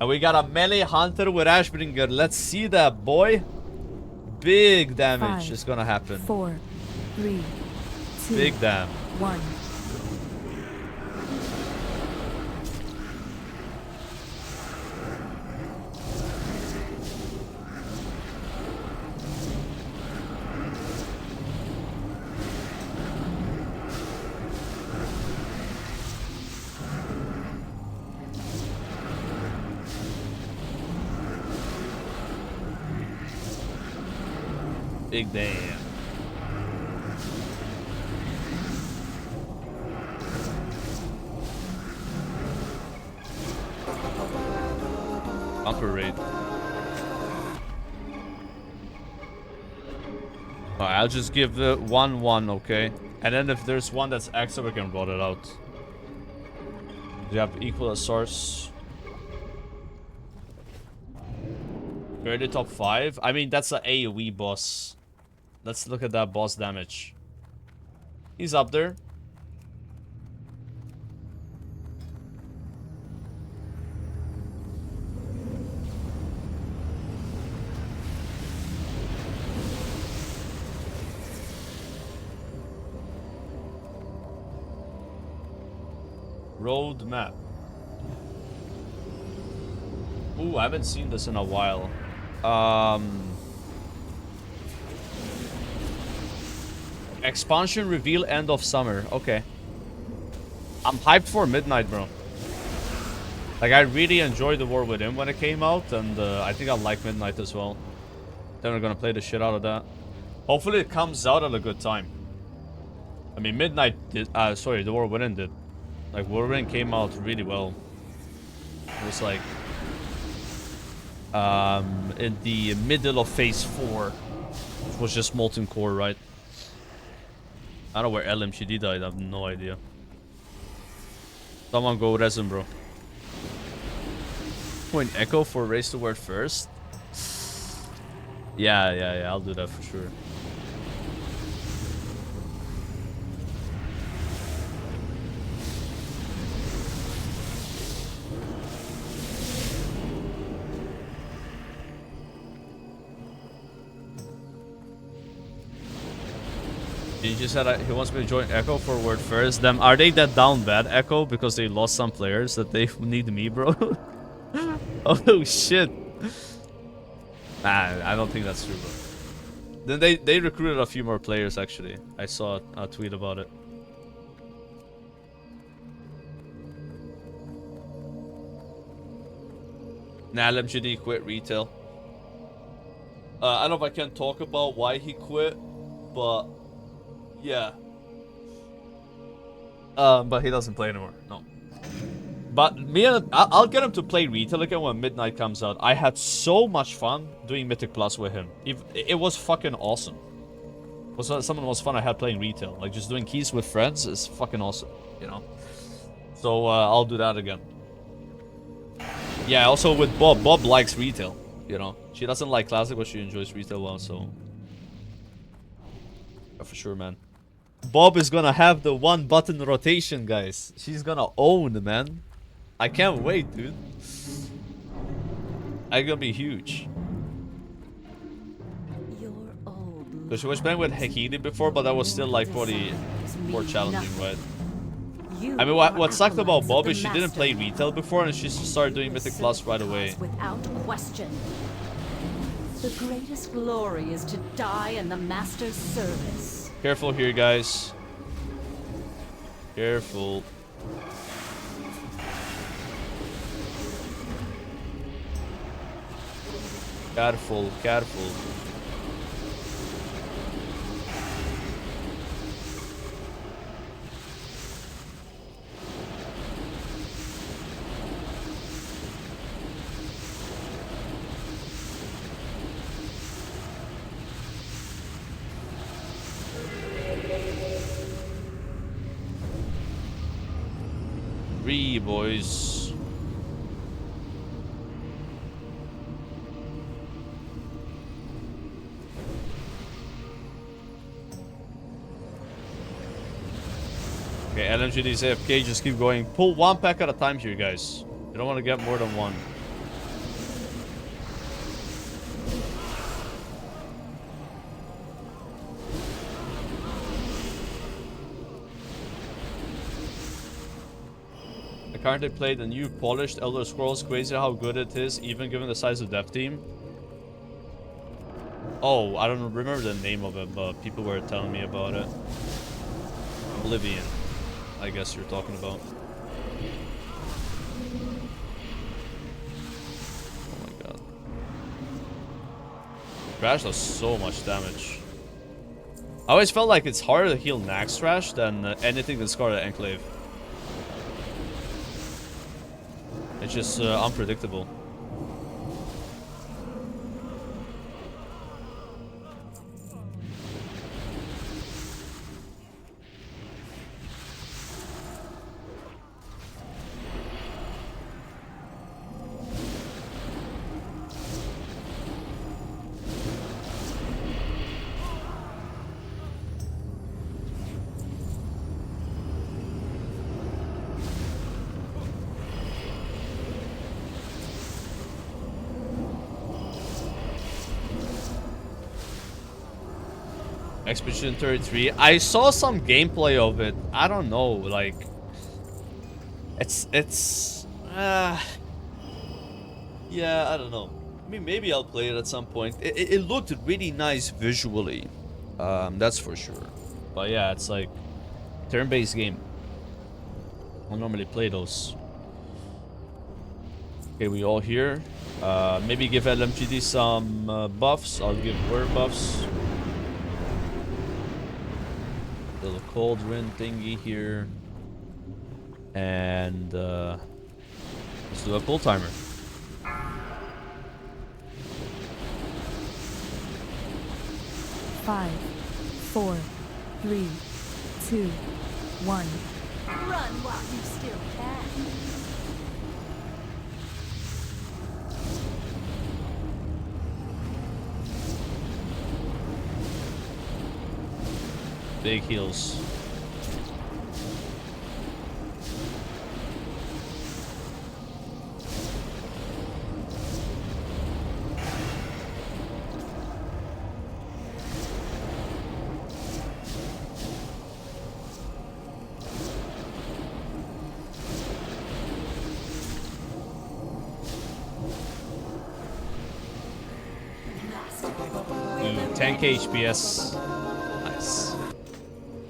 And we got a melee hunter with Ashbringer. Let's see that, boy. Big damage is gonna happen. 4, 3, 2, Big damn. 1. Big damn. Upper rate. Alright, I'll just give the 1-1, okay? And then if there's one that's extra, we can roll it out. You have equal source. We're in the top 5. I mean, that's an AoE boss. Let's look at that boss damage. He's up there. Road map. Ooh, I haven't seen this in a while. Expansion reveal end of summer. Okay. I'm hyped for Midnight, bro. Like, I really enjoyed the War Within when it came out, and I think I like Midnight as well. Then we're gonna play the shit out of that. Hopefully it comes out at a good time. I mean, Midnight did, sorry, the War Within did. Like, War Within came out really well. It was like, in the middle of phase 4, which was just Molten Core, right? I don't know where LMGD died, I have no idea. Someone go resin, bro. Point Echo for Race the Word first? Yeah, I'll do that for sure. He just said he wants me to join Echo for Word first. Them, are they that down bad, Echo? Because they lost some players that they need me, bro? Oh, shit. Nah, I don't think that's true, bro. Then they recruited a few more players, actually. I saw a tweet about it. Nah, LMGD quit retail. I don't know if I can talk about why he quit, but... yeah. But he doesn't play anymore. No. But me and I'll get him to play retail again when Midnight comes out. I had so much fun doing Mythic Plus with him. It was fucking awesome. It was some of the most fun I had playing retail. Like, just doing keys with friends is fucking awesome, you know? So, I'll do that again. Yeah, also with Bob. Bob likes retail, you know? She doesn't like classic, but she enjoys retail well, so... yeah, for sure, man. Bob is gonna have the 1-button rotation, guys. She's gonna own, man. I can't wait, dude. I'm gonna be huge. Because she was playing with Hekiri before, but that was still like probably more challenging, right? I mean, what sucked about Bob is she didn't play retail before, and she started doing Mythic Plus right away. Without question. The greatest glory is to die in the Master's service. Careful here, guys. Careful. Careful, careful. Three, boys. Okay, LMGD's AFK, just keep going. Pull one pack at a time here, guys. You don't want to get more than one. currently play the new polished Elder Scrolls. Crazy how good it is, even given the size of dev team. Oh, I don't remember the name of it, but people were telling me about it. Oblivion, I guess you're talking about. Oh my god. Crash does so much damage. I always felt like it's harder to heal Naxxramas than anything that's Scarlet Enclave. It's just unpredictable. Expedition 33. I saw some gameplay of it. I don't know, like yeah, I don't know. I mean, maybe I'll play it at some point. It looked really nice visually. That's for sure. But yeah, it's like turn-based game. I don't normally play those. Okay, we all here. Maybe give LMGD some buffs. I'll give word buffs. Little cauldron thingy here. And let's do a pull timer. Five, 4, 3, 2, 1. Run while you still can. Big heals. Ooh, 10k HPS. Nice.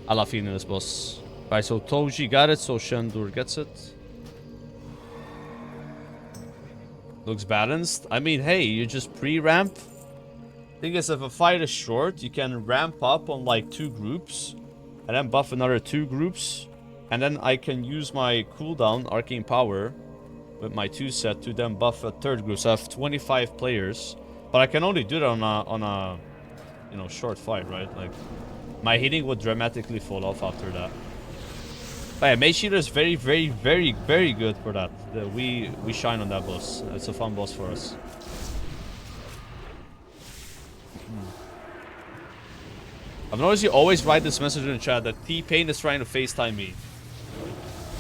I love feeling this boss. Right, so Toji got it, so Shendur gets it. Looks balanced. I mean, hey, you just pre-ramp. Thing is, if a fight is short, you can ramp up on like 2 groups. And then buff another 2 groups. And then I can use my cooldown, Arcane Power, with my 2 set to then buff a 3rd group. So I have 25 players. But I can only do that on a you know, short fight, right? Like, my healing would dramatically fall off after that. But yeah, Mage Healer is very, very, very, very good for that. We shine on that boss. It's a fun boss for us. I've noticed you always write this message in the chat that T-Pain is trying to FaceTime me.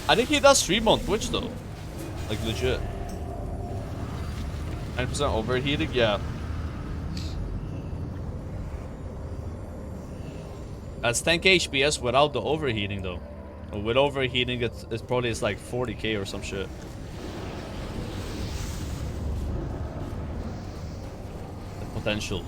I think he does stream on Twitch though. Like legit. 9% overheating? Yeah. That's 10k HPS without the overheating though. With overheating, it's probably like 40k or some shit. The potential.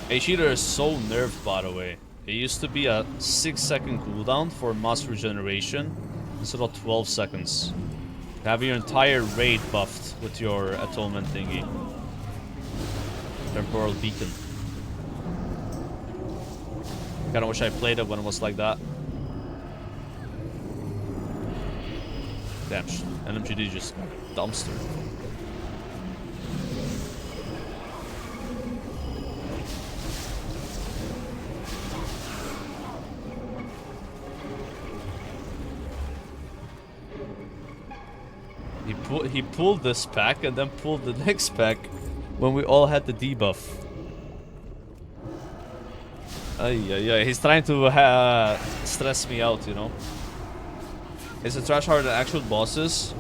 Mage Healer is so nerfed, by the way. It used to be a 6-second cooldown for mass regeneration instead of 12 seconds. Have your entire raid buffed with your atonement thingy. Temporal Beacon. Kinda wish I played it when it was like that. Damn, NMGD just dumpster. He pulled this pack and then pulled the next pack when we all had the debuff. Yeah. He's trying to stress me out, you know. Is the trash harder than actual bosses?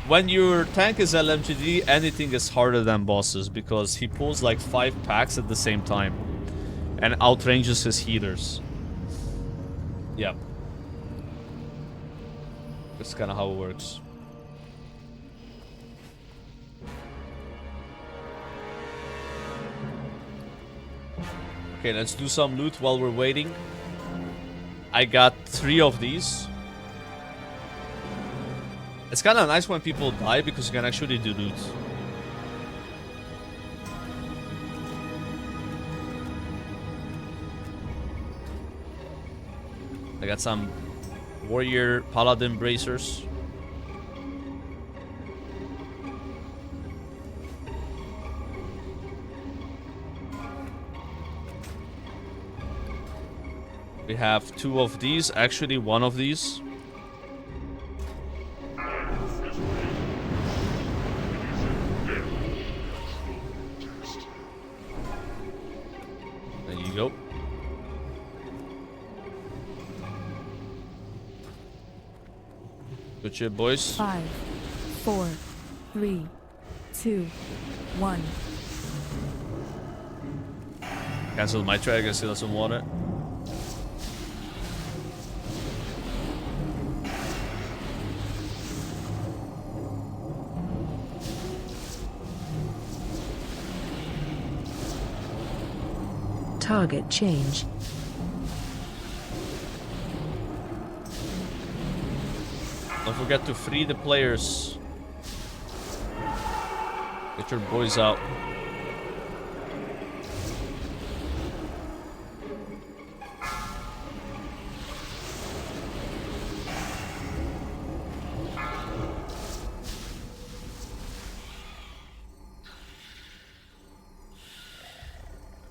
When your tank is LMGD, anything is harder than bosses because he pulls like 5 packs at the same time and outranges his healers. Yep. That's kind of how it works. Okay, let's do some loot while we're waiting. I got 3 of these. It's kind of nice when people die because you can actually do loot. I got some warrior paladin bracers. We have 2 of these, actually 1 of these. There you go. Good shit, boys. 5, 4, 3, 2, 1. Cancel my trade, I guess he doesn't want it. Target change. Don't forget to free the players. Get your boys out.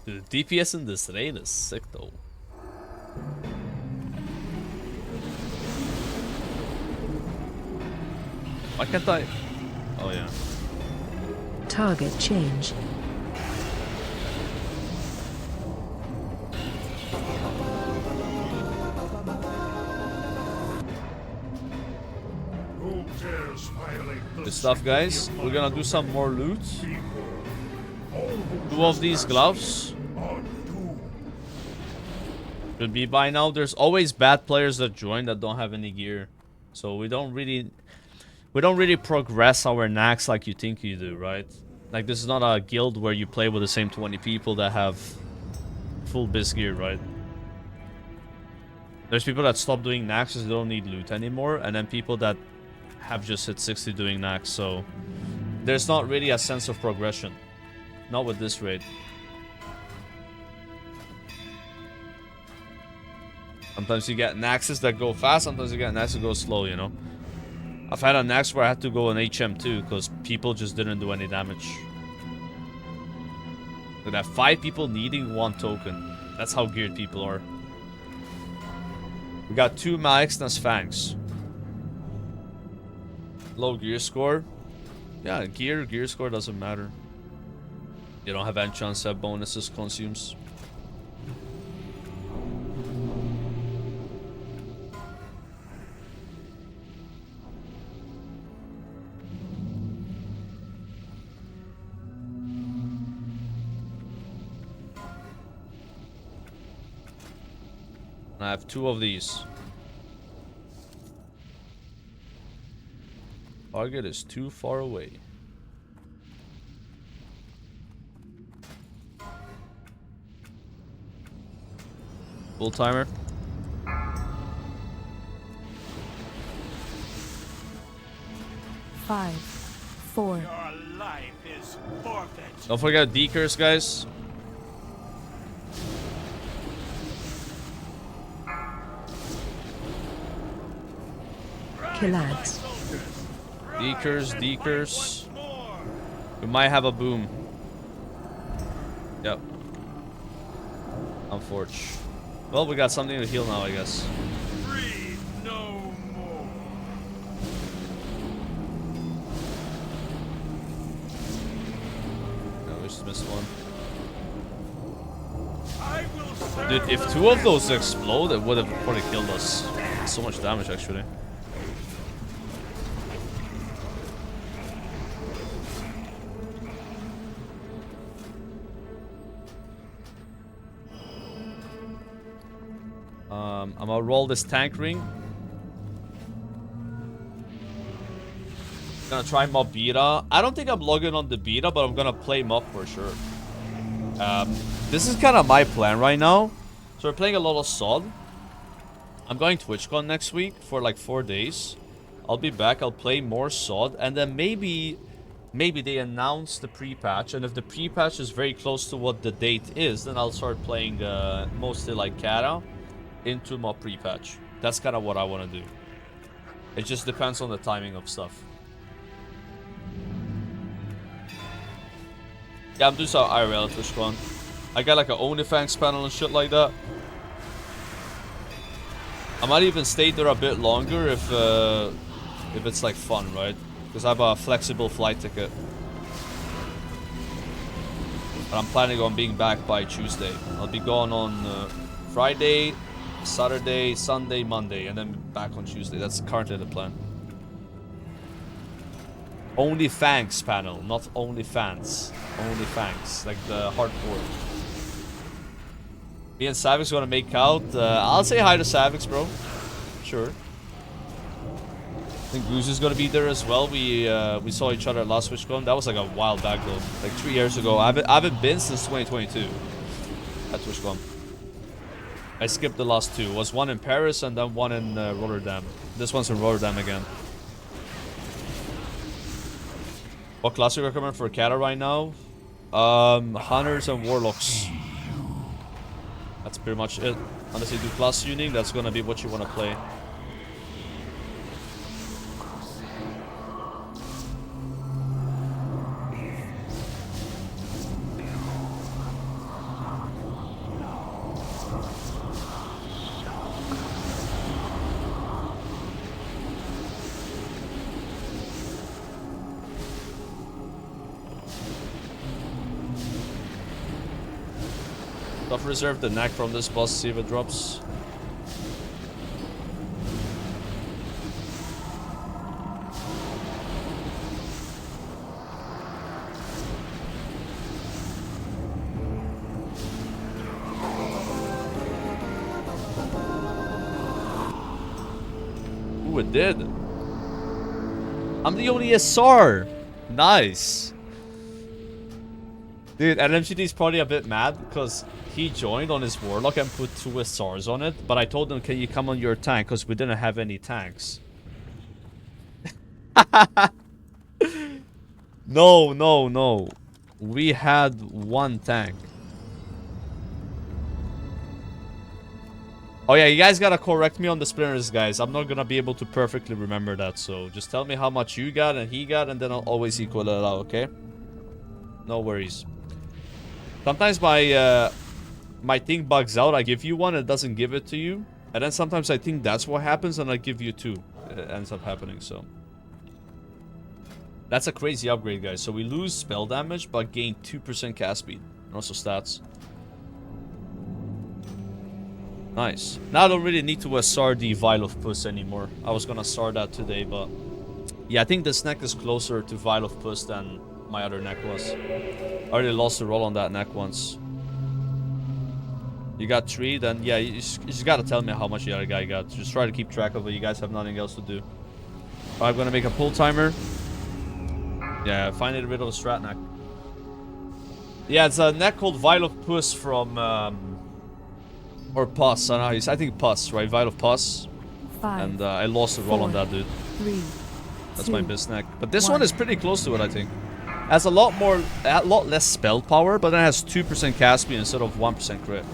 Dude, DPS in this raid is sick though. Why can't I? Oh yeah. Target change. Good stuff, guys. We're gonna do some more loot. 2 of these gloves. Should be by now. There's always bad players that join that don't have any gear, so we don't really progress our Naxx like you think you do, right? Like, this is not a guild where you play with the same 20 people that have full biz gear, right? There's people that stop doing Naxx because they don't need loot anymore, and then people that have just hit 60 doing Naxx, so there's not really a sense of progression. Not with this raid. Sometimes you get Naxxes that go fast, sometimes you get Naxxes that go slow, you know? I've had a Naxx where I had to go in HM too, because people just didn't do any damage. Look at that, 5 people needing 1 token. That's how geared people are. We got 2 Mythics Fangs. Low gear score. Yeah, gear score doesn't matter. You don't have any chance to have bonuses consumes. I have 2 of these. Target is too far away. Full timer. Five, 4. Your life is forfeit. Don't forget decurs, guys. Killads. Decurs. We might have a boom. Yep. Unfortunate. Well, we got something to heal now, I guess. Breathe no more. missed one. I will serve. Dude, if 2 of those explode, it would have probably killed us. So much damage, actually. I'm gonna roll this tank ring. Gonna try mob beta. I don't think I'm logging on the beta, but I'm gonna play mob for sure. This is kind of my plan right now. So we're playing a lot of SOD. I'm going to TwitchCon next week for like 4 days. I'll be back. I'll play more SOD, and then maybe they announce the pre-patch, and if the pre-patch is very close to what the date is, then I'll start playing mostly like Kata into my pre-patch. That's kind of what I want to do. It just depends on the timing of stuff. Yeah, I'm doing some IRL at TwitchCon. I got like an OnlyFans panel and shit like that. I might even stay there a bit longer if it's like fun, right? Because I have a flexible flight ticket. And I'm planning on being back by Tuesday. I'll be gone on Friday, Saturday, Sunday, Monday, and then back on Tuesday. That's currently the plan. OnlyFans panel, not OnlyFans. OnlyFans, like the hardcore. Me and Savix gonna make out. I'll say hi to Savix, bro. Sure. I think Goose is gonna be there as well. We saw each other at last TwitchCon. That was like a while back though, like 3 years ago. I haven't been since 2022 at TwitchCon. I skipped the last 2. It was one in Paris and then one in Rotterdam. This one's in Rotterdam again. What class are you recommend for Kata right now? Hunters and Warlocks. That's pretty much it. Unless you do class tuning, that's gonna be what you wanna play. I've reserved the knack from this boss, see if it drops. Ooh, it did. I'm the only SR. Nice. Dude, NMGD is probably a bit mad because he joined on his Warlock and put 2 SRs on it. But I told him, can you come on your tank? Because we didn't have any tanks. No. We had 1 tank. Oh yeah, you guys gotta correct me on the splinters, guys. I'm not gonna be able to perfectly remember that. So just tell me how much you got and he got, and then I'll always equal it out, okay? No worries. Sometimes my thing bugs out. I give you 1, it doesn't give it to you. And then sometimes I think that's what happens and I give you 2. It ends up happening, so. That's a crazy upgrade, guys. So we lose spell damage, but gain 2% cast speed. And also stats. Nice. Now I don't really need to SR the Vial of Puss anymore. I was gonna SR that today, but... Yeah, I think this neck is closer to Vial of Puss than my other neck was. I already lost the roll on that neck once. You got 3, then yeah, you just gotta tell me how much the other guy got. Just try to keep track of it. You guys have nothing else to do. I'm gonna make a pull timer. Yeah, finally a bit of a strat neck. Yeah, it's a neck called Vial of Puss from or Pus. I don't know how you say. I think Pus, right? Vial of Pus. 5. And I lost the roll on that dude. 3. That's 2, my best neck. But this 1. one is pretty close to it, I think. Has a lot less spell power, but then it has 2% cast speed instead of 1% crit.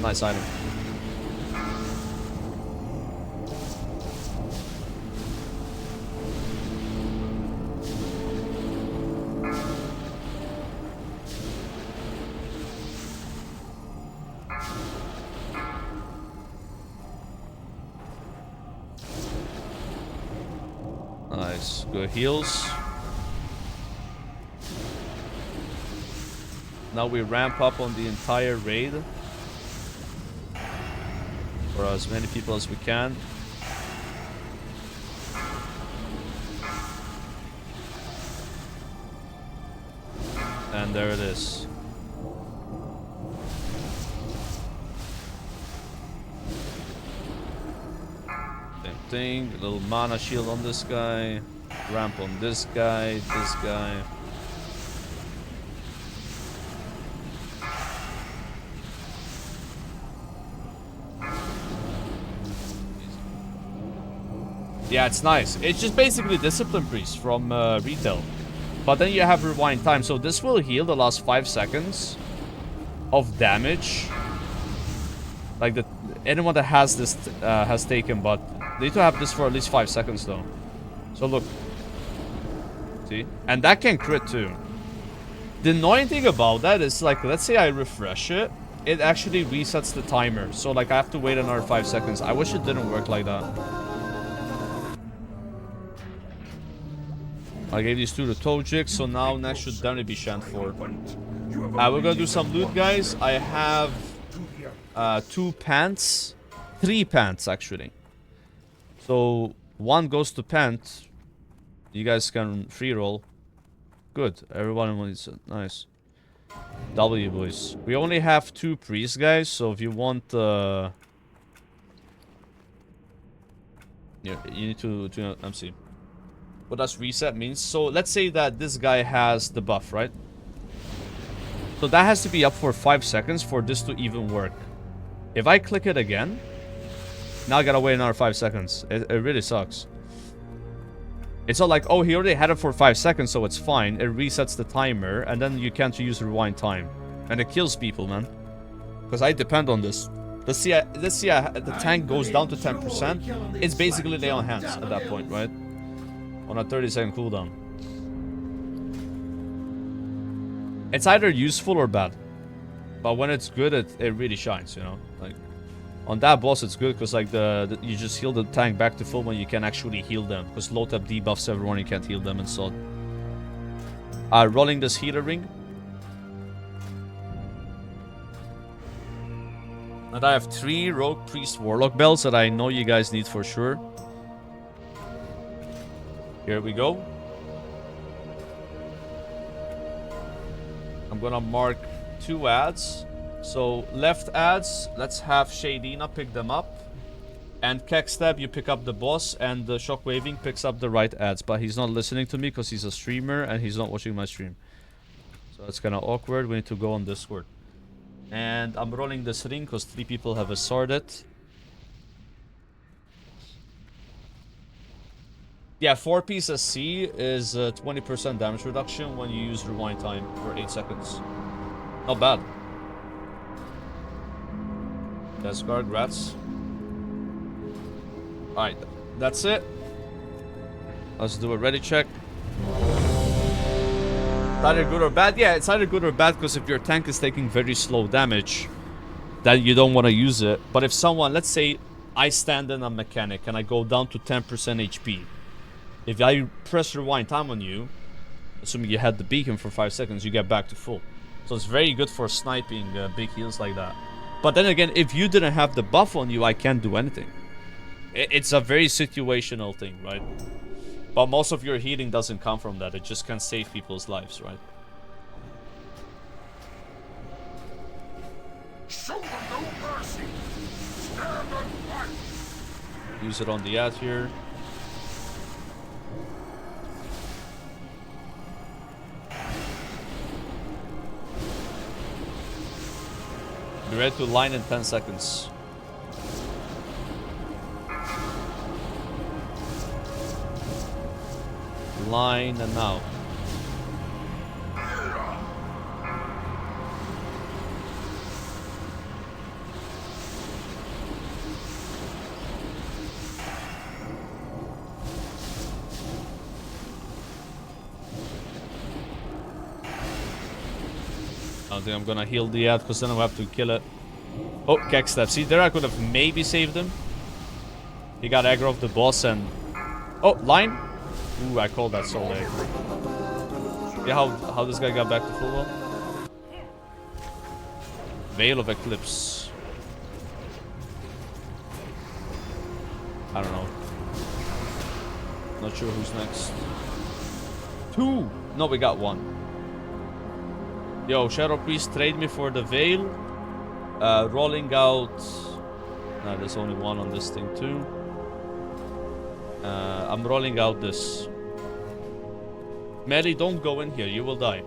Nice item. Nice. Good heals. Now we ramp up on the entire raid. For as many people as we can. And there it is. Same thing. A little mana shield on this guy. Ramp on this guy. This guy. Yeah, it's nice. It's just basically Discipline Priest from retail. But then you have Rewind Time. So this will heal the last 5 seconds of damage. Like, anyone that has this has taken, but they need to have this for at least 5 seconds though. So look. See? And that can crit too. The annoying thing about that is, like, let's say I refresh it. It actually resets the timer. So, like, I have to wait another 5 seconds. I wish it didn't work like that. I gave these two to Tojik, so now next should definitely be Shant 4. We're gonna do some loot, guys. I have 2 pants. 3 pants, actually. So, 1 goes to Pant. You guys can free roll. Good. Everyone wants it. Nice. W, boys. We only have 2 priests, guys, so if you want... yeah, you need to MC. What does reset means? So let's say that this guy has the buff, right? So that has to be up for 5 seconds for this to even work. If I click it again, now I gotta wait another 5 seconds. It really sucks. It's not like, oh, he already had it for 5 seconds, so it's fine. It resets the timer, and then you can't use rewind time. And it kills people, man. Because I depend on this. Let's see, the tank goes down to 10%. It's basically lay on hands at that point, right? On a 30-second cooldown. It's either useful or bad. But when it's good, it really shines, you know? Like, on that boss, it's good because, like, you just heal the tank back to full when you can actually heal them. Because low tap debuffs everyone, you can't heal them and so on. Rolling this healer ring. And I have 3 Rogue Priest Warlock bells that I know you guys need for sure. Here we go. I'm gonna mark 2 ads. So left ads, let's have Shadina pick them up. And Kekstab, you pick up the boss, and the Shockwaving picks up the right ads. But he's not listening to me because he's a streamer and he's not watching my stream. So it's kind of awkward. We need to go on Discord. And I'm rolling this ring because 3 people have assorted. Yeah, 4-piece SC is 20% damage reduction when you use rewind time for 8 seconds. Not bad. That's guard, rats. Alright, that's it. Let's do a ready check. It's either good or bad. Yeah, it's either good or bad because if your tank is taking very slow damage, then you don't want to use it. But if someone, let's say I stand in a mechanic and I go down to 10% HP. If I press rewind time on you, assuming you had the beacon for 5 seconds, you get back to full. So it's very good for sniping big heals like that. But then again, if you didn't have the buff on you, I can't do anything. It's a very situational thing, right? But most of your healing doesn't come from that. It just can save people's lives, right? Show them no mercy. Stand and fight. Use it on the ad here. Be ready to line in 10 seconds. Line and now. I think I'm gonna heal the ad because then I'll have to kill it. Oh, Kekstab. See, there I could have maybe saved him. He got aggro of the boss and... Oh, line? Ooh, I called that so late. Yeah, how this guy got back to full well? Veil of Eclipse. I don't know. Not sure who's next. 2! No, we got 1. Yo, Shadow Priest, trade me for the Veil. Rolling out... No, there's only 1 on this thing too. I'm rolling out this. Mary, don't go in here. You will die.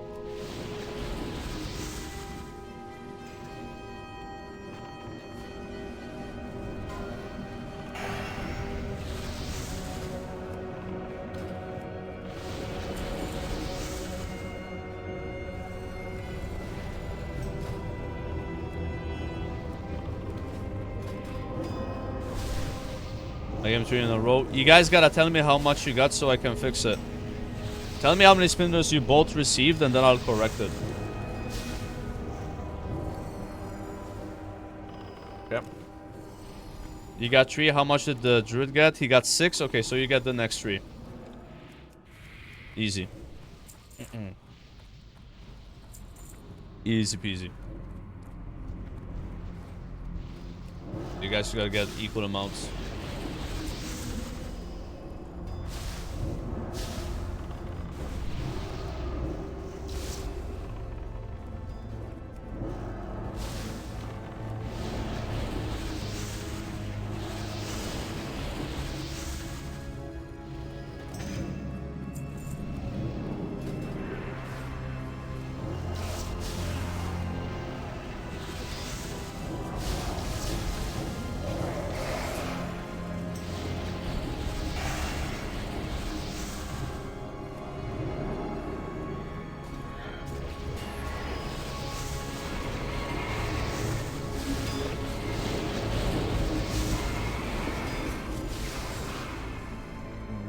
I am 3 in a row. You guys gotta tell me how much you got so I can fix it. Tell me how many spinners you both received and then I'll correct it. Okay. You got 3. How much did the druid get? He got 6. Okay, so you get the next 3. Easy. Easy peasy. You guys gotta get equal amounts.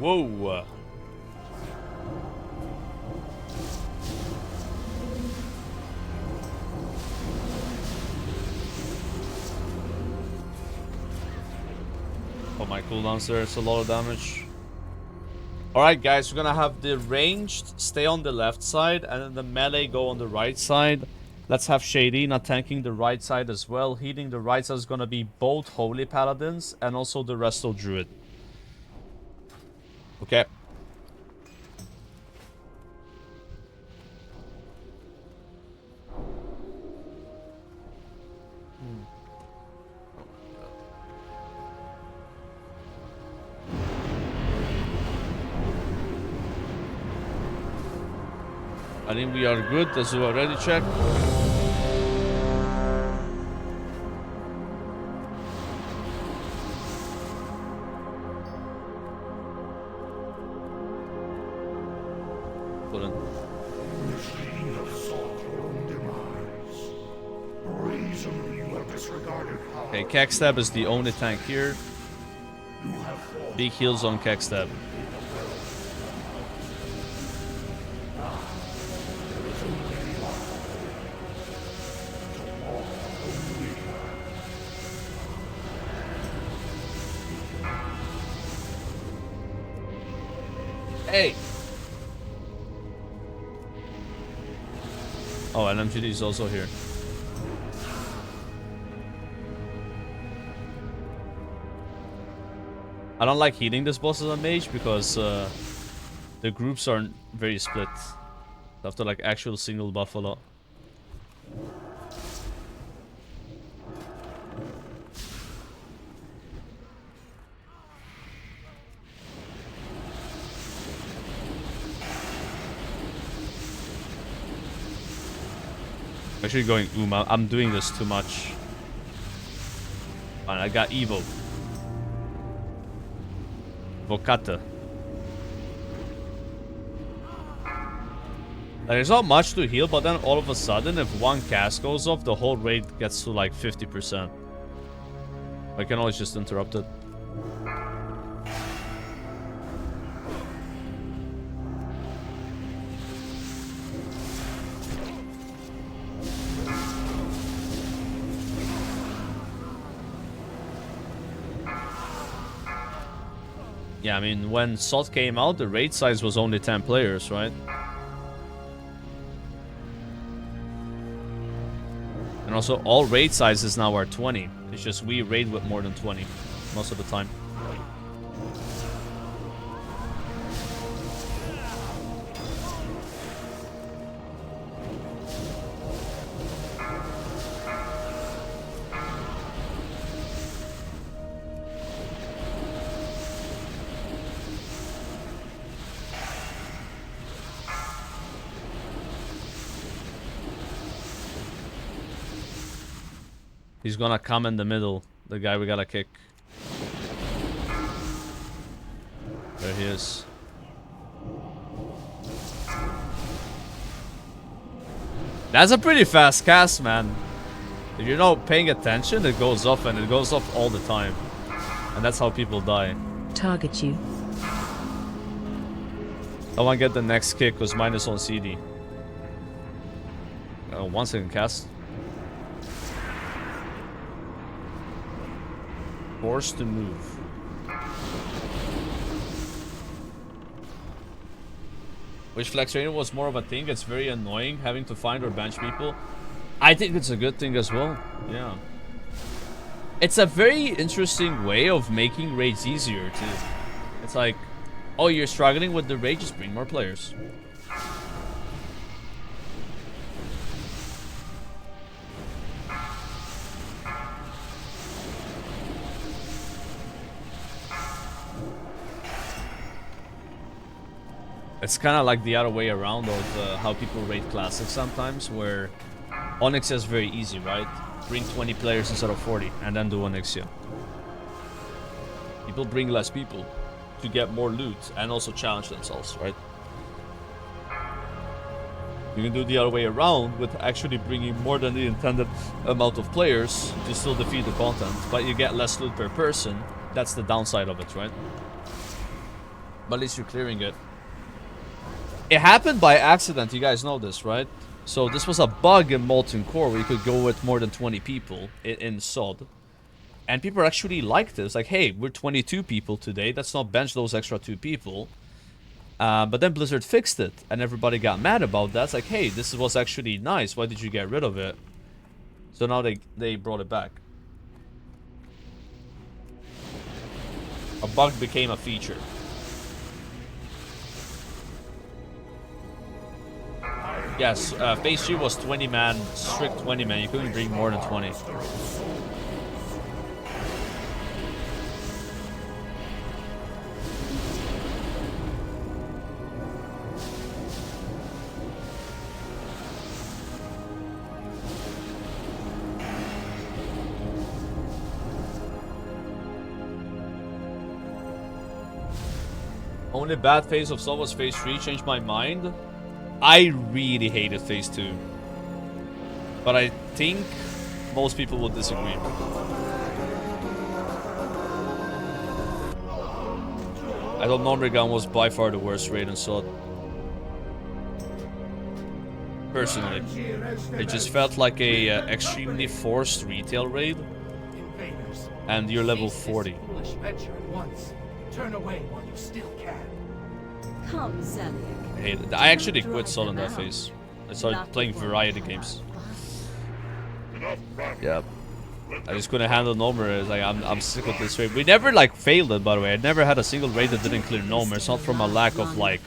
Whoa. Oh, my cooldowns there. It's a lot of damage. Alright, guys. We're gonna have the ranged stay on the left side and then the melee go on the right side. Let's have Shadina tanking the right side as well. Healing the right side is gonna be both Holy Paladins and also the Resto Druid. Okay. I think we are good. Let's do a ready check. Okay, Kekstab is the only tank here. Big heals on Kekstab. Hey! Oh, and MGD is also here. I don't like healing this boss as a mage because the groups aren't very split. You have to like actual single buff a lot. I'm actually going I'm doing this too much. And I got Evo. Vocata. There's not much to heal, but then all of a sudden, if one cast goes off, the whole raid gets to like 50%. I can always just interrupt it. Yeah, I mean, when SOT came out, the raid size was only 10 players, right? And also, all raid sizes now are 20. It's just we raid with more than 20 most of the time. He's gonna come in the middle, the guy we gotta kick. There he is. That's a pretty fast cast, man. If you're not paying attention, it goes off, and it goes off all the time. And that's how people die. Target you. I want to get the next kick because mine is on CD. 1 second cast. Forced to move. Which flex trainer was more of a thing? It's very annoying having to find or bench people. I think it's a good thing as well. Yeah. It's a very interesting way of making raids easier too. It's like, oh, you're struggling with the raid, just bring more players. It's kind of like the other way around of how people raid classics sometimes, where Onyx is very easy, right? Bring 20 players instead of 40, and then do Onyxia. People bring less people to get more loot and also challenge themselves, right? You can do the other way around with actually bringing more than the intended amount of players to still defeat the content, but you get less loot per person. That's the downside of it, right? But at least you're clearing it. It happened by accident, you guys know this, right? So this was a bug in Molten Core where you could go with more than 20 people in SOD. And people actually liked it. It's like, hey, we're 22 people today. Let's not bench those extra 2 people. But then Blizzard fixed it. And everybody got mad about that. It's like, hey, this was actually nice. Why did you get rid of it? So now they brought it back. A bug became a feature. Yes, phase 3 was 20 man, strict 20 man. You couldn't bring more than 20. Only bad phase of Soul was phase 3, changed my mind. I really hated phase 2. But I think most people will disagree. I thought Nomrigan was by far the worst raid in SOD. Personally. It just felt like a extremely forced retail raid. And you're level 40. Turn away while you still can. Come, Zeliek. I hate it. I actually quit SOD in that phase. I started playing variety games. Yeah. I just couldn't handle Nomer. It's like, I'm sick of this raid. We never like failed it, by the way. I never had a single raid that didn't clear Nomer. It's not from a lack of like,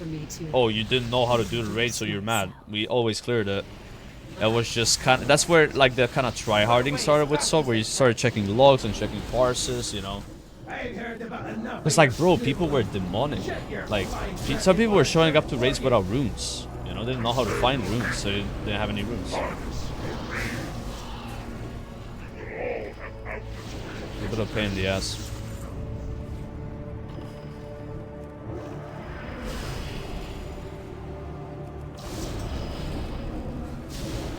oh, you didn't know how to do the raid, so you're mad. We always cleared it. It was just kind of, that's where like the kind of tryharding started with SOD, where you started checking logs and checking parses, you know. It's like, bro, people were demonic. Like, some people were showing up to raids without runes. You know, they didn't know how to find runes, so they didn't have any runes. A bit of pain in the ass.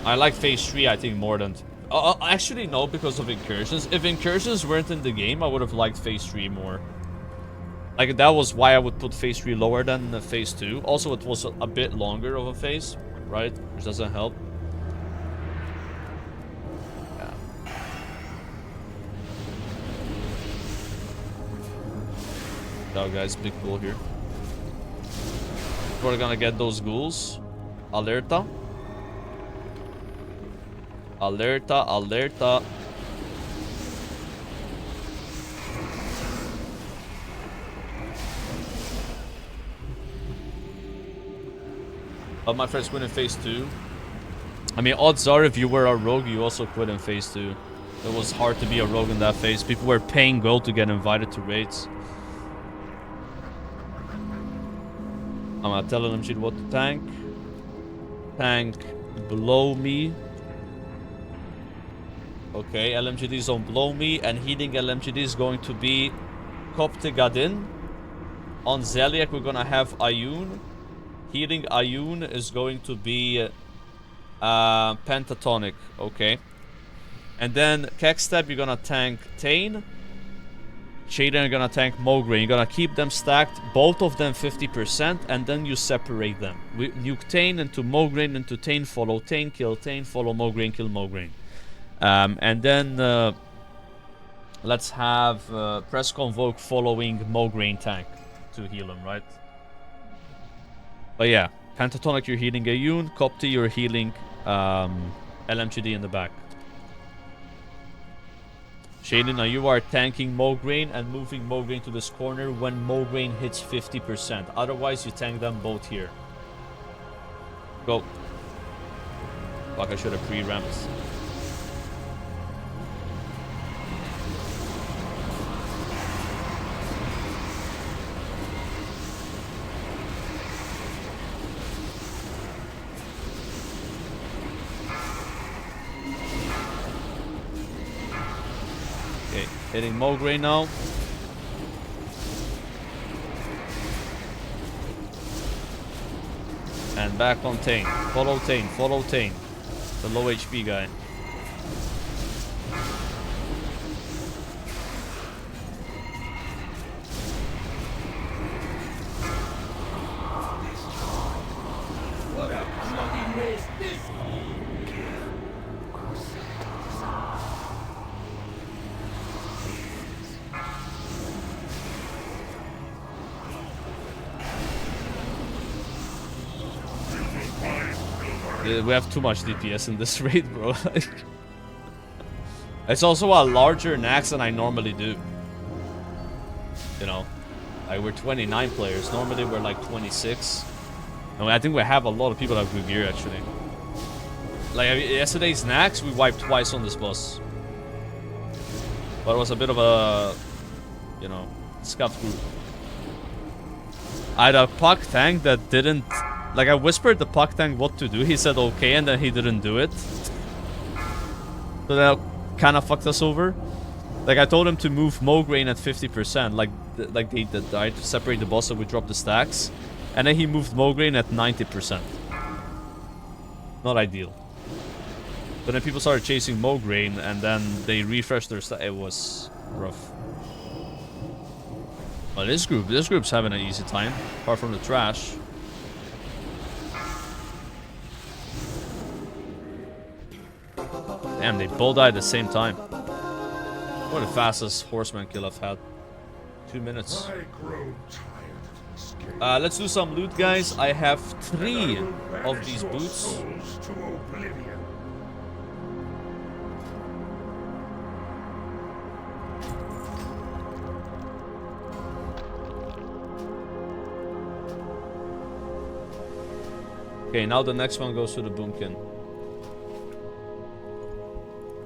I like phase 3, I think, more than... actually, no, because of incursions. If incursions weren't in the game, I would have liked phase 3 more. Like, that was why I would put phase 3 lower than phase 2. Also, it was a bit longer of a phase, right? Which doesn't help. Yeah. Now, guys, big goal here. We're gonna get those ghouls. Alerta. Alerta, alerta. But my friends quit in phase 2. I mean, odds are if you were a rogue, you also quit in phase 2. It was hard to be a rogue in that phase. People were paying gold to get invited to raids. I'm gonna tell LMG what to tank. Tank below me. Okay, LMGDs don't blow me, and healing LMGD is going to be Koptigadin. On Zeliek, we're gonna have Ayun. Healing Ayun is going to be Pentatonic, okay. And then Kexstep, you're gonna tank Tane. Shaden, you're gonna tank Mograine. You're gonna keep them stacked, both of them 50%, and then you separate them. We nuke Tane into Mograine, into Tane, follow Tane, kill Tane, follow Mograine, kill Mograine. And then let's have Press Convoke following Mograine tank to heal him, right? But yeah, Pentatonic, you're healing Ayun. Copti, you're healing LMGD in the back. Shaden, now you are tanking Mograine and moving Mograine to this corner when Mograine hits 50%. Otherwise, you tank them both here. Go. Fuck, I should have pre-ramped. Hitting Mograine now. And back on Tane. Follow Tane. Follow Tane. The low HP guy. We have too much DPS in this raid, bro. It's also a larger Nax than I normally do. You know, like we're 29 players. Normally we're like 26. And I think we have a lot of people that have good gear actually. Like yesterday's Nax, we wiped twice on this boss. But it was a bit of a, you know, scuffed group. I had a puck tank that didn't. Like, I whispered the puck tank what to do. He said okay, and then he didn't do it. So that kind of fucked us over. Like, I told him to move Mograine at 50%. Like they did, right? To separate the boss so we drop the stacks. And then he moved Mograine at 90%. Not ideal. But then people started chasing Mograine, and then they refreshed their stack. It was rough. Well, this group's having an easy time. Apart from the trash. Damn, they both died at the same time. What the fastest horseman kill I've had. 2 minutes. Let's do some loot, guys. I have 3 of these boots. Okay, now the next one goes to the boomkin.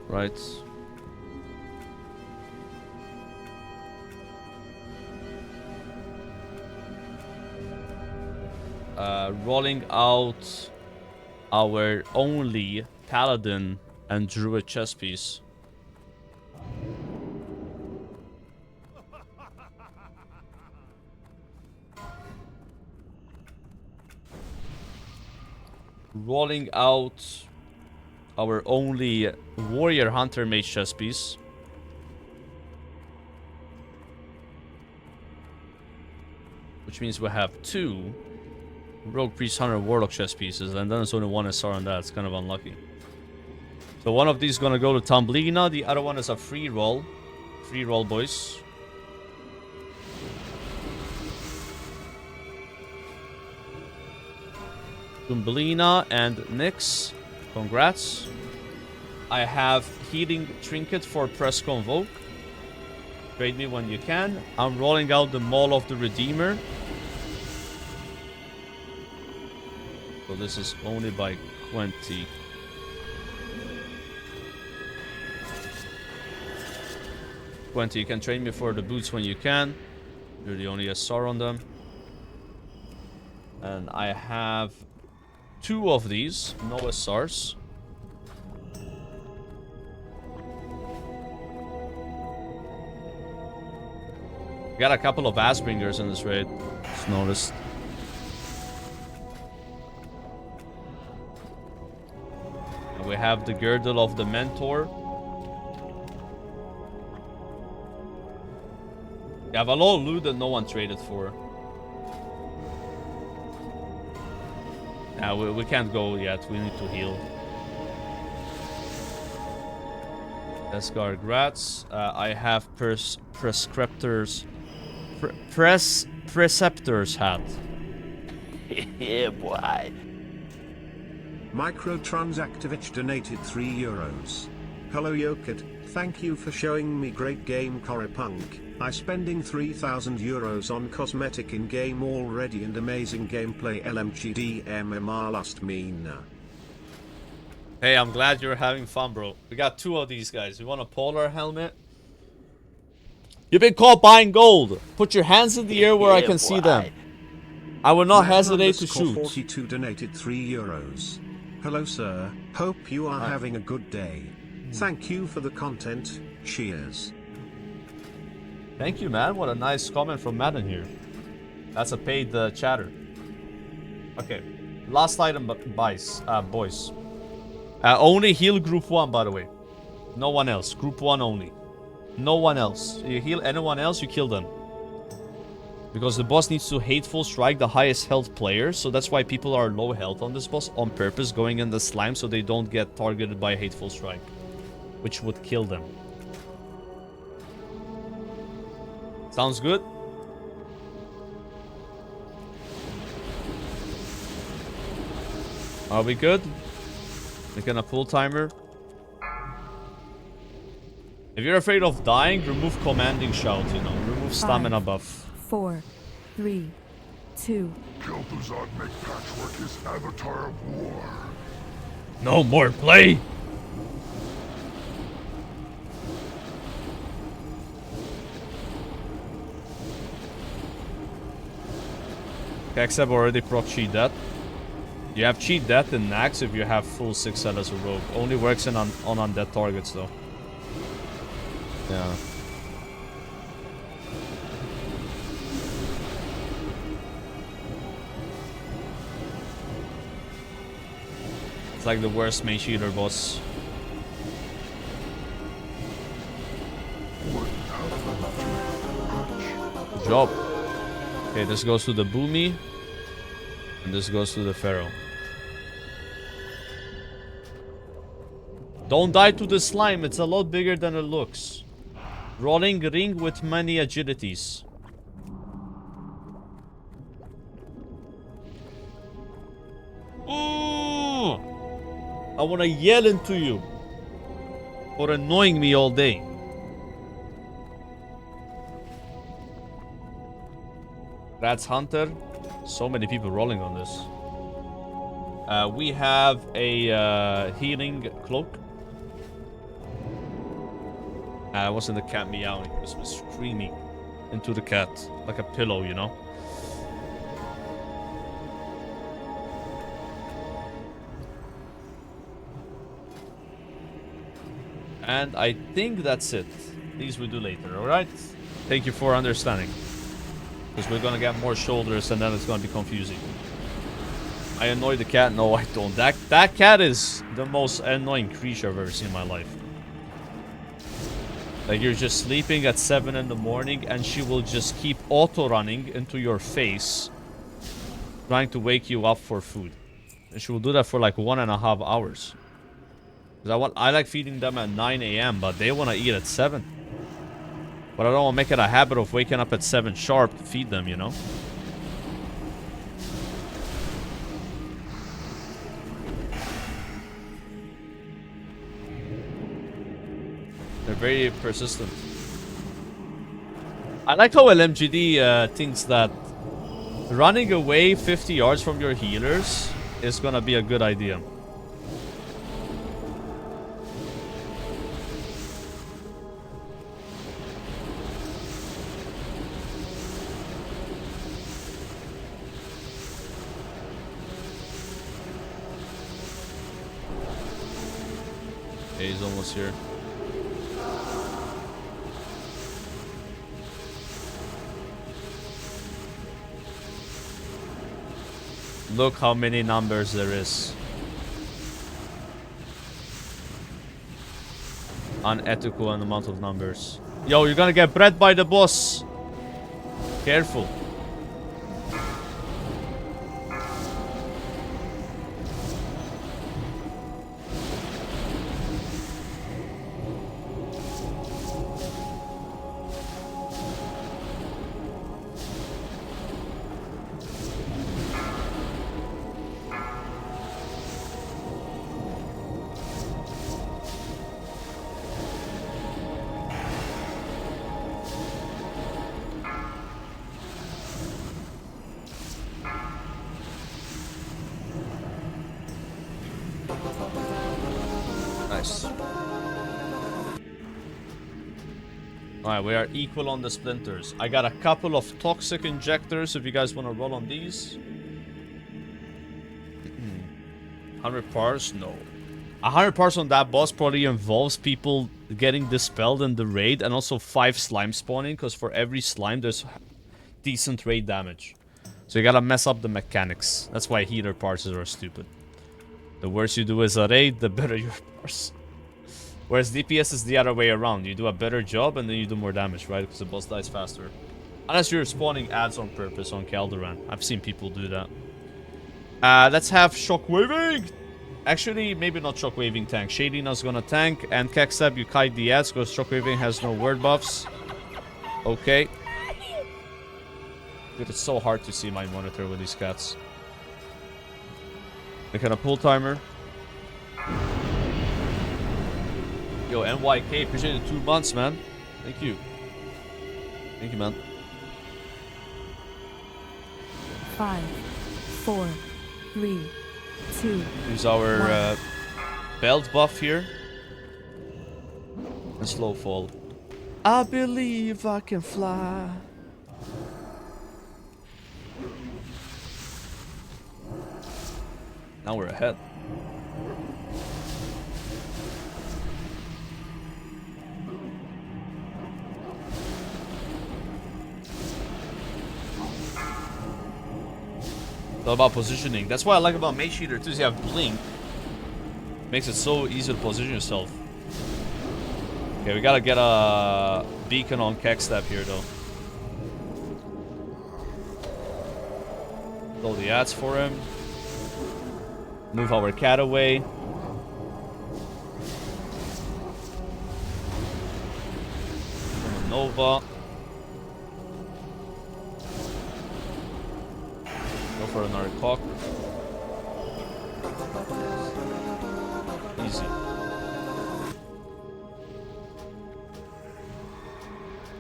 Right. Rolling out our only paladin and druid chess piece. Rolling out our only warrior hunter mage chess piece. Which means we have 2 rogue priest hunter warlock chess pieces, and then there's only 1 SR on that. It's kind of unlucky. So one of these is gonna go to Tumblina, the other one is a free roll. Free roll, boys. Tumblina and Nyx. Congrats. I have healing trinket for press convoke. Trade me when you can. I'm rolling out the Maul of the Redeemer. So this is only by 20. You can trade me for the boots when you can. You're the only SR on them. And I have 2 of these. No SRs. Got a couple of Assbringers in this raid. Just noticed. And we have the Girdle of the Mentor. You have a lot of loot that no one traded for. Nah, we can't go yet. We need to heal. Esgar Grats. I have Prescriptors. Preceptor's hat. Yeah, boy. Microtransactivich donated €3. Hello Yokit, thank you for showing me great game Coripunk. I spending €3,000 on cosmetic in game already and amazing gameplay LMGD MMR last mina. Hey, I'm glad you're having fun, bro. We got 2 of these guys. You want a polar helmet? You've been caught buying gold. Put your hands in the air where I can see them. I will not hesitate to shoot. 42 donated €3. Hello sir, hope you are having a good day. Thank you for the content, cheers. Thank you, man. What a nice comment from Madden here. That's a paid chatter. Okay, last item buys, boys. Only heal group 1, by the way. No one else. Group 1 only. No one else. You heal anyone else, you kill them. Because the boss needs to Hateful Strike the highest health player. So that's why people are low health on this boss on purpose, going in the slime so they don't get targeted by Hateful Strike, which would kill them. Sounds good? Are we good? Making a full timer. If you're afraid of dying, remove commanding shout, you know. Remove stamina buff. 4, 3, 2. Kel'Thuzad make Patchwork his avatar of war. No more play! Kexab already proc cheat death. You have cheat death in Nax if you have full 6 set as a rogue. Only works on undead targets though. Yeah. It's like the worst main cheater boss. Good job. Okay, this goes to the Boomy. And this goes to the Pharaoh. Don't die to the slime, it's a lot bigger than it looks. Rolling ring with many agilities. Ooh! I wanna yell into you for annoying me all day. Rats Hunter. So many people rolling on this. We have a healing cloak. Wasn't the cat meowing? It was screaming into the cat like a pillow, you know. And I think that's it. These we do later, alright? Thank you for understanding. Because we're gonna get more shoulders and then it's gonna be confusing. I annoy the cat? No, I don't. That cat is the most annoying creature I've ever seen in my life. Like, you're just sleeping at 7 in the morning and she will just keep auto-running into your face, trying to wake you up for food. And she will do that for like 1.5 hours. Because I like feeding them at 9 AM, but they want to eat at 7. But I don't want to make it a habit of waking up at 7 sharp to feed them, you know? They're very persistent. I like how LMGD thinks that running away 50 yards from your healers is gonna be a good idea. Okay, he's almost here. Look how many numbers there is. Unethical amount of numbers. Yo, you're gonna get bred by the boss. Careful. Nice. Alright, we are equal on the splinters. I got a couple of toxic injectors if you guys want to roll on these. 100 parts? No. 100 parts on that boss probably involves people getting dispelled in the raid and also 5 slime spawning, because for every slime there's decent raid damage. So you gotta mess up the mechanics. That's why healer parts are stupid. The worse you do as a raid, the better your parts. Whereas DPS is the other way around. You do a better job and then you do more damage, right? Because the boss dies faster. Unless you're spawning ads on purpose on Calderon. I've seen people do that. Let's have shockwaving! Actually, maybe not shockwaving tank. Shadina's gonna tank, and Kexab, you kite the ads because shockwaving has no word buffs. Okay. Dude, it's so hard to see my monitor with these cats. Making a pull timer. Yo, NYK, appreciate the 2 months, man. Thank you. Thank you, man. 5, 4, 3, 2. Use our belt buff here. And slow fall. I believe I can fly. Now we're ahead. It's all about positioning. That's what I like about Mage Eater too. Is you have Blink. Makes it so easy to position yourself. Okay, we gotta get a beacon on Kexstep here though. Throw the ads for him. Move our cat away. Nova. Go for another cock. Easy.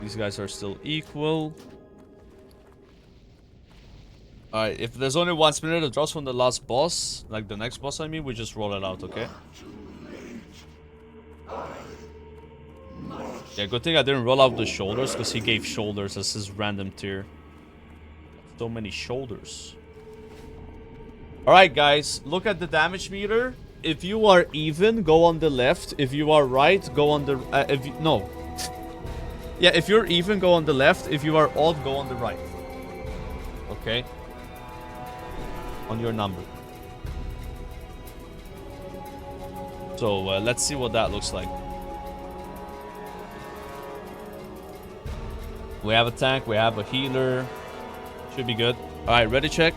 These guys are still equal. Alright, if there's only 1 spinner that drops from the last boss, like the next boss I mean, we just roll it out, okay? Yeah, good thing I didn't roll out the shoulders, because he gave shoulders as his random tier. So many shoulders. Alright guys, look at the damage meter. If you are even, go on the left. If you are right, go on the... no. Yeah, if you're even, go on the left. If you are odd, go on the right. Okay? On your number. So let's see what that looks like. We have a tank, we have a healer. Should be good. Alright, ready check.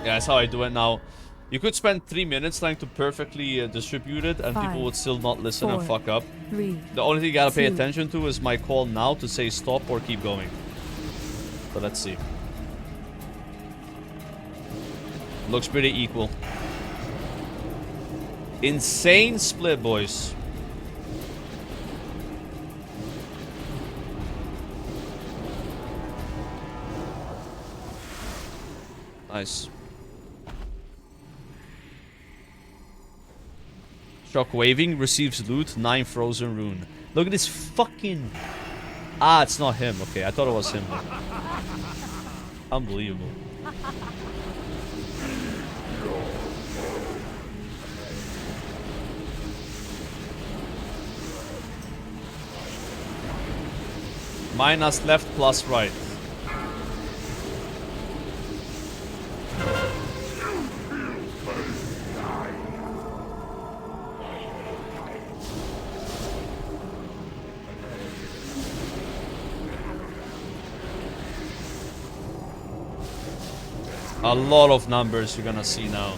Yeah, that's how I do it now. You could spend 3 minutes trying to perfectly distribute it, and 5, people would still not listen 4, and fuck up. 3, The only thing you gotta pay 2. attention to is my call now to say stop or keep going. So let's see. Looks pretty equal. Insane split, boys. Nice. Shockwaving receives loot, 9 frozen rune. Look at this fucking... Ah, it's not him. Okay, I thought it was him. Unbelievable. Minus left plus right. A lot of numbers you're gonna see now.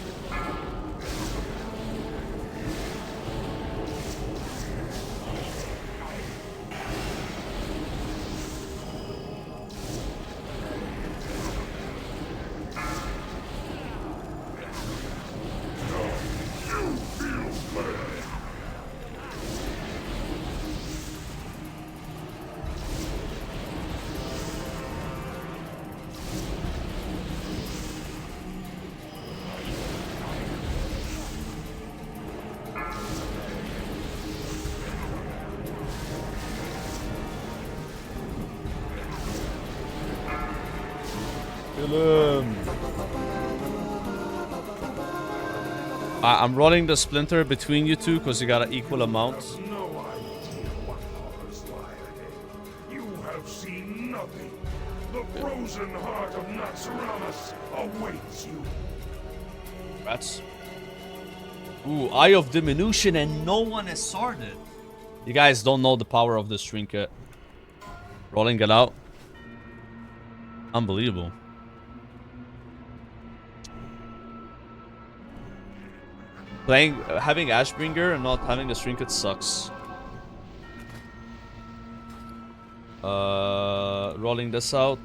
I'm rolling the splinter between you two because you got an equal amount. No idea what horrors lie ahead. You have seen nothing. The frozen heart of Naxxramas awaits you. Rats. Ooh, Eye of Diminution and no one is sworded. You guys don't know the power of this trinket. Rolling it out. Unbelievable. Having Ashbringer and not having the trinket sucks. Rolling this out.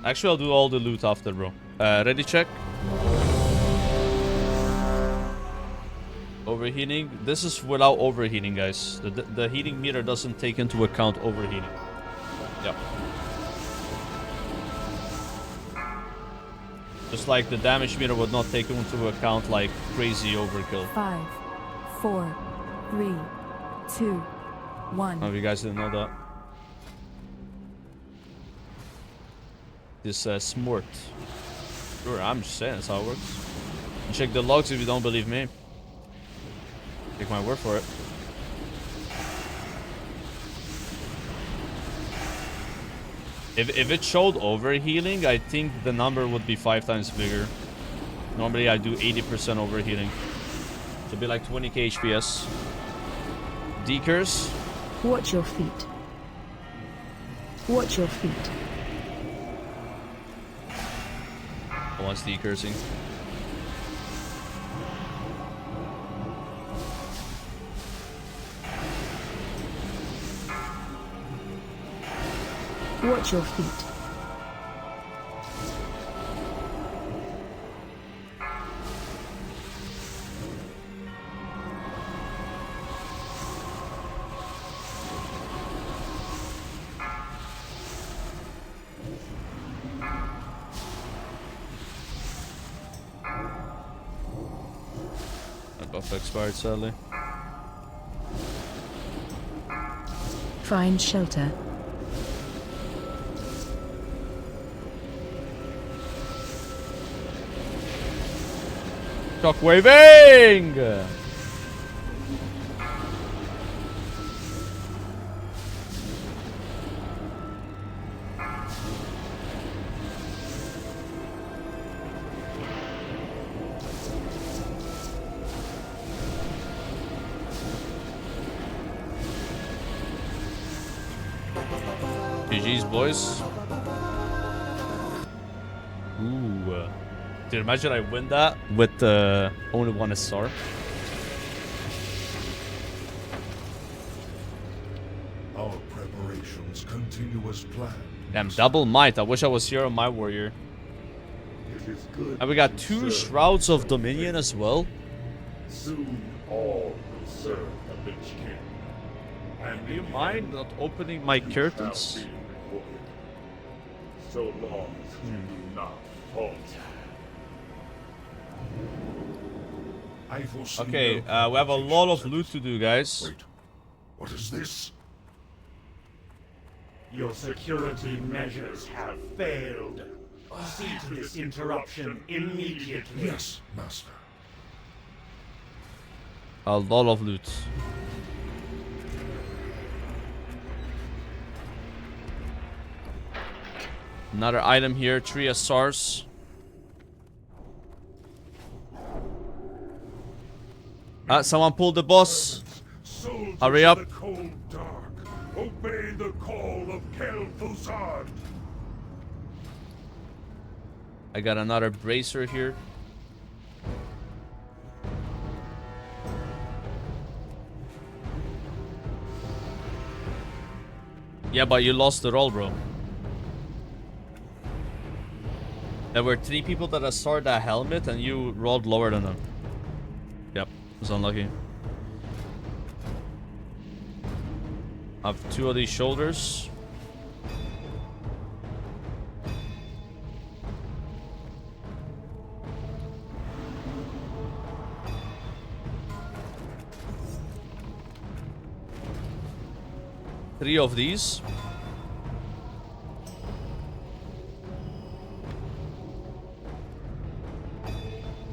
Actually, I'll do all the loot after, bro. Ready, check. Overheating. This is without overheating, guys. The heating meter doesn't take into account overheating. Yep. Just like the damage meter would not take into account like crazy overkill. 5, 4, 3, 2, 1. Oh, you guys didn't know that. This smort. Sure, I'm just saying that's how it works. And check the logs if you don't believe me. Take my word for it. If it showed overhealing, I think the number would be 5 times bigger. Normally I do 80% overhealing. Should be like 20k HPS. Decurs. Watch your feet. Watch your feet. No one's decursing. Watch your feet. That buff expired, sadly. Find shelter. Shockwaving! GG's, boys. Ooh. Dude, imagine I win that with only one SR. Our preparations continue as planned. Damn, double might. I wish I was here on my warrior. It is good. And we got 2 Serve. Shrouds of Dominion as well. Soon all will serve the Lich King. And Do you in mind the not opening my end, you shall curtains? be rewarded. So long as you do not falter. I foresee Okay, no we have a lot of complications loot to do, guys. Wait, what is this? Your security measures have failed. See to this interruption immediately. Yes, Master. A lot of loot. Another item here, 3 SRs. Someone pulled the boss. Soldiers Hurry of up. the cold dark, obey the call of Kel'Thuzad. I got another bracer here. Yeah, but you lost the roll, bro. There were 3 people that started that helmet and you rolled lower than them. Yep, it was unlucky. I have 2 of these shoulders. Three of these.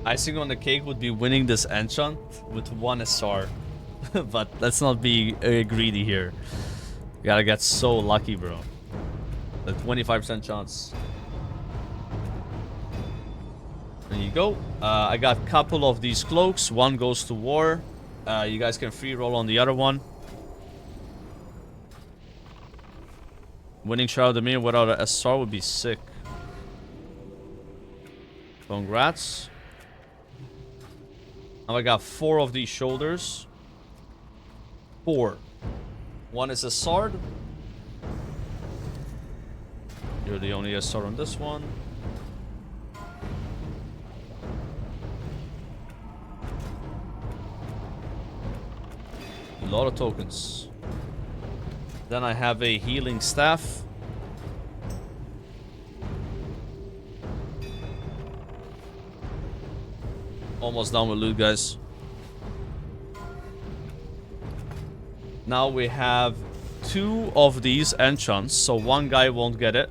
Icing on the cake would be winning this enchant with 1 SR. But let's not be greedy here. You gotta get so lucky, bro. The 25% chance. There you go. I got a couple of these cloaks. 1 goes to war. You guys can free roll on the other one. Winning Shroud of Dominion without a SR would be sick. Congrats. Now I got 4 of these shoulders. 4. 1 is a sword. You're the only SR on this one. A lot of tokens. Then I have a healing staff. Almost done with loot, guys. Now we have 2 of these enchants, so 1 guy won't get it.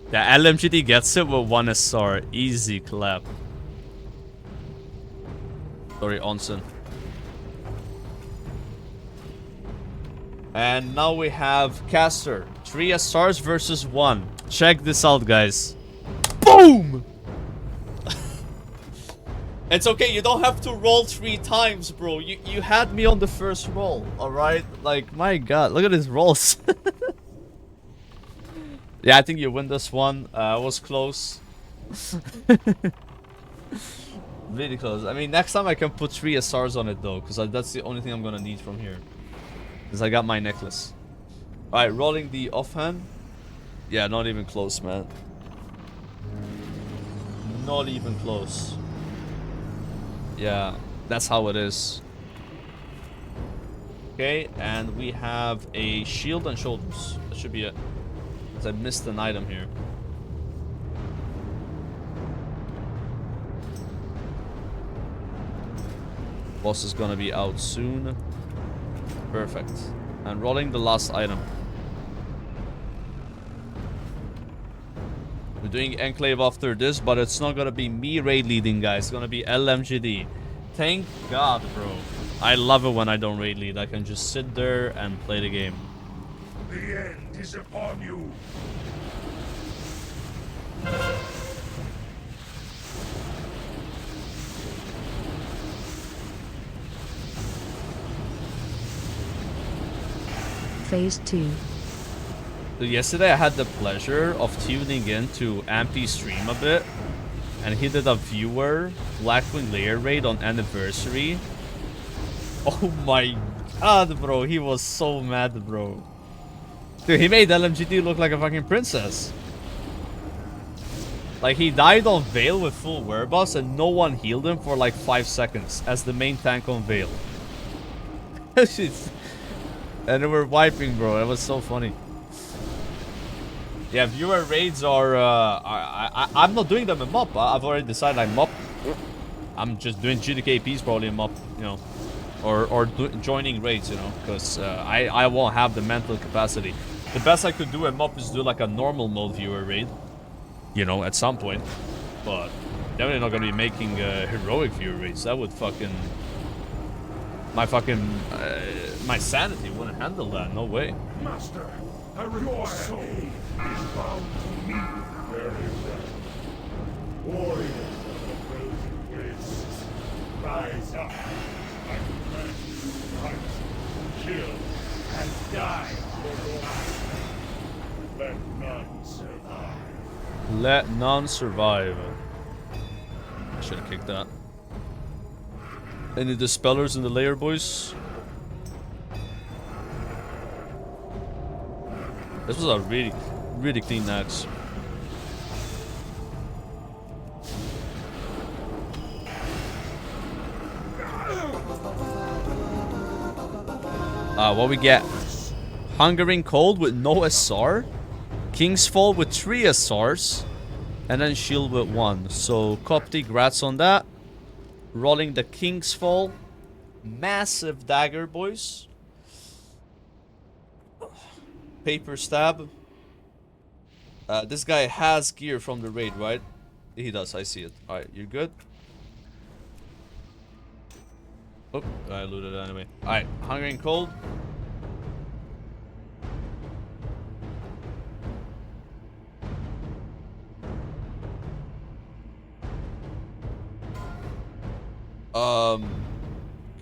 The LMGD gets it with 1 SR. Easy clap. Sorry, Onsen. And now we have Caster. 3 SRs versus 1. Check this out, guys. Boom! It's okay, you don't have to roll 3 times, bro. You had me on the first roll, alright? Like, my god, look at his rolls. Yeah, I think you win this one. It was close. Really close. I mean, next time I can put 3 SRs on it, though. Because that's the only thing I'm gonna need from here. Because I got my necklace. Alright, rolling the offhand. Yeah, not even close, man. Not even close. Yeah, that's how it is. Okay, and we have a shield and shoulders. That should be it. Because I missed an item here. Boss is gonna be out soon. Perfect. And rolling the last item. We're doing Enclave after this, but it's not gonna be me raid leading, guys. It's gonna be LMGD. Thank God, bro. I love it when I don't raid lead. I can just sit there and play the game. The end is upon you. Phase 2. So yesterday I had the pleasure of tuning in to Ampy stream a bit. And he did a viewer Blackwing Lair raid on anniversary. Oh my god, bro. He was so mad, bro. Dude, he made LMGT look like a fucking princess. Like, he died on Veil with full Werebuffs and no one healed him for like 5 seconds as the main tank on Veil. And they were wiping, bro. That was so funny. Yeah, viewer raids are, I'm not doing them in MOP. I've already decided I'm MOP. I'm just doing GDKPs probably in MOP, you know. Or joining raids, you know. Because I won't have the mental capacity. The best I could do in MOP is do like a normal mode viewer raid. You know, at some point. But definitely not gonna be making heroic viewer raids. That would fucking... My sanity wouldn't handle that. No way. Master, your soul is bound to me very well. Warriors of the frozen wastes, rise up. I command you to fight, kill, and die for your life. Let none survive. Let none survive. I should have kicked that. Any dispellers in the layer, boys? This was a really, really clean Nax. What we get? Hungering Cold with no SR. King's Fall with 3 SRs. And then Shield with 1. So, Copti, grats on that. Rolling the King's Fall. Massive dagger, boys. Paper Stab. This guy has gear from the raid, right? He does, I see it. Alright, you're good. Oh, I looted it anyway. Alright, Hungry and Cold.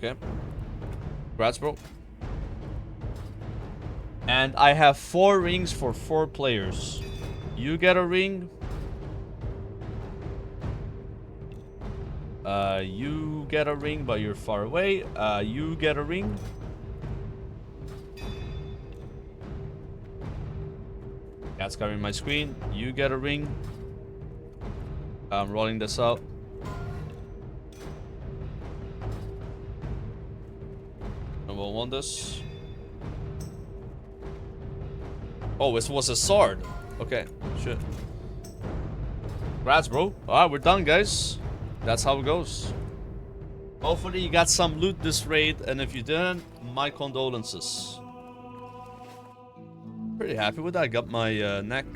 Okay. Congrats, bro. And I have 4 rings for 4 players. You get a ring. You get a ring, but you're far away. You get a ring. That's covering my screen. You get a ring. I'm rolling this out. I will want this. Oh, this was a sword. Okay, shit. Congrats, bro. Alright, we're done, guys. That's how it goes. Hopefully you got some loot this raid, and if you didn't, my condolences. Pretty happy with that. I got my neck